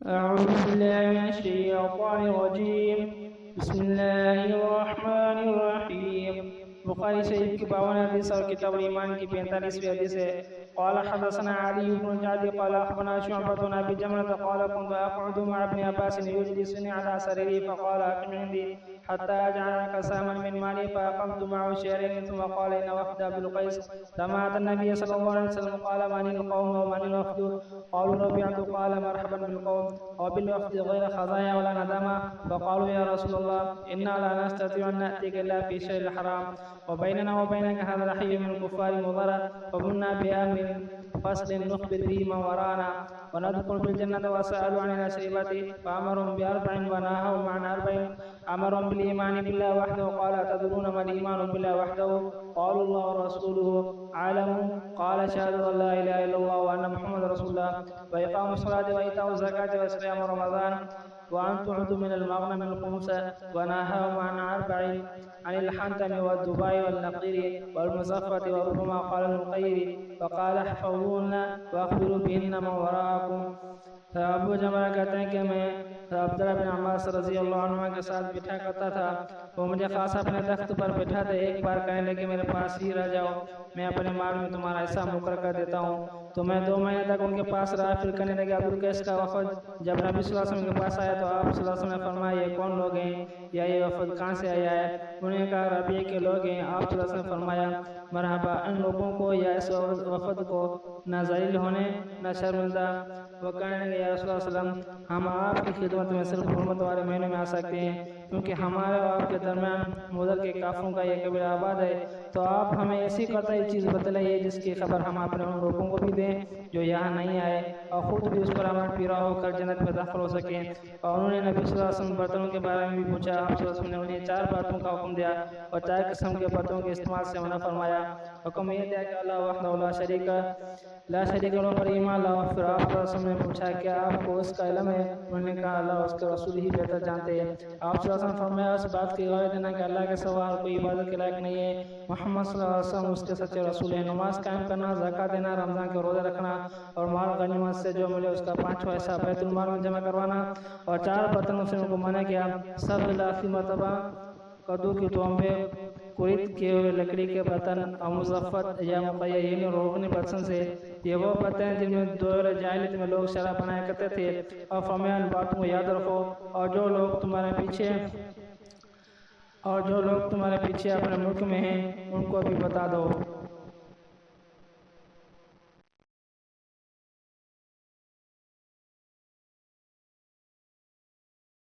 أعوذ بالله من الشيطان الرجيم. بسم الله الرحمن الرحيم. بخاری شریف کی 52 حدیث اور کتاب الایمان کی 45ویں حدیث ہے. قال حدثنا علي بن الجعد قال اخبرنا شعبة بن ابي جمرة قال كنت اقعد مع ابن عباس يجلسني على سريري فقال اقم عندي حتى اجعل قساما من مالي فاقمت معه شهرين ثم قال ان وفد ابي القيس لما اتى النبي صلى الله عليه وسلم قال من القوم ومن الوفد قالوا ربيعة قال مرحبا بالقوم وبالوفد غير خزايا ولا ندامة فقالوا يا رسول الله انا لا نستطيع ان ناتيك الا في شهر الحرام وبيننا وبينك هذا الحي من الكفار مضرة فمنا بأمر فصل نخبر به من ورانا وندخل في الجنة وسألوا عن الأشربة فأمرهم ب4 ونهاهم عن 4 أمرهم بالإيمان بالله وحده قال أتدرون ما الإيمان بالله وحده قالوا الله ورسوله أعلم قال شهادة أن لا إله إلا الله وأن محمد رسول الله وإقام الصلاة وإيتاء الزكاة وصيام رمضان وأن تعدوا من المغنم الخمس ونهاهم عن 4 عن الحنتم والدباء والنقير والمصفة وربما قال القير فقال احفظوهن واخبروا بهن من وراءكم. ابو جمرہ کہتے ہیں کہ میں عبداللہ بن عباس رضی اللہ عنہ کے ساتھ بٹھا کرتا تھا. وہ مجھے خاص اپنے تخت پر بٹھا دے. ایک بار کہنے لگے میرے پاس ہی رہ جاؤ, میں اپنے مال میں تمہارا حصہ مقرر کر دیتا ہوں. تو میں 2 مہینے تک ان کے پاس رہا. پھر کہنے لگے ابو القیس کا وفد جب نبی صلی اللہ علیہ وسلم کے پاس آیا تو آپ صلی اللہ علیہ وسلم نے فرمایا یہ کون لوگ ہیں یا یہ وفد کہاں سے آیا ہے؟ انہوں نے کہا ربیع کے لوگ ہیں. آپ صلی اللہ علیہ وسلم نے فرمایا مرحبا ان لوگوں کو یا اس وفد کو, نہ ذلیل ہونے نہ شرمندہ. وہ کہنے لگے یا رسول اللہ صلی اللہ علیہ وسلم ہم آپ کی خدمت میں صرف حرمت والے مہینوں میں آ سکتے ہیں کیونکہ ہمارے اور آپ کے درمیان مضر کے کافروں کا یہ قبیلہ آباد ہے. تو آپ ہمیں ایسی قطعی چیز بتلائیے جس کی خبر ہم اپنے ان لوگوں کو بھی دیں جو یہاں نہیں آئے اور خود بھی اس پر عمل پیرا ہو کر جنت میں داخل ہو سکیں. اور انہوں نے نبی صلی اللہ علیہ وسلم برتنوں کے بارے میں بھی پوچھا. آپ صلی اللہ علیہ وسلم نے انہیں 4 باتوں کا حکم دیا اور 4 قسم کے برتنوں کے استعمال سے منع فرمایا. حکم یہ دیا کہ اللہ وحدہ لا شریک له پر ایمان لاؤ. پھر آپ صلی اللہ علیہ وسلم نے پوچھا کیا آپ کو اس کا علم ہے؟ انہوں نے کہا اللہ اس کے رسول ہی بہتر جانتے ہیں. آپ صلی اللہ علیہ وسلم فرمایا اس بات کی گواہی دینا کہ اللہ کے سوا کوئی عبادت کے لائق نہیں ہے, محمد صلی اللہ علیہ وسلم اس کے سچے رسول ہیں. نماز قائم کرنا, زکوٰۃ دینا, رمضان کے روزے رکھنا اور مال غنیمت سے جو ملے اس کا 5واں حصہ بیت المال میں جمع کروانا. اور 4 برتنوں سے ان کو منع کیا. سب لاخی مرتبہ کدو کی تومبے, قرید کیے ہوئے لکڑی کے برتن اور مزفت یا مقیہ یعنی روغنی برتن سے. یہ وہ برتن ہیں جن میں دور جاہلیت میں لوگ شراب بنایا کرتے تھے. اور فرمایا ان باتوں کو یاد رکھو اور جو لوگ تمہارے پیچھے اپنے ملک میں ہیں ان کو بھی بتا دو.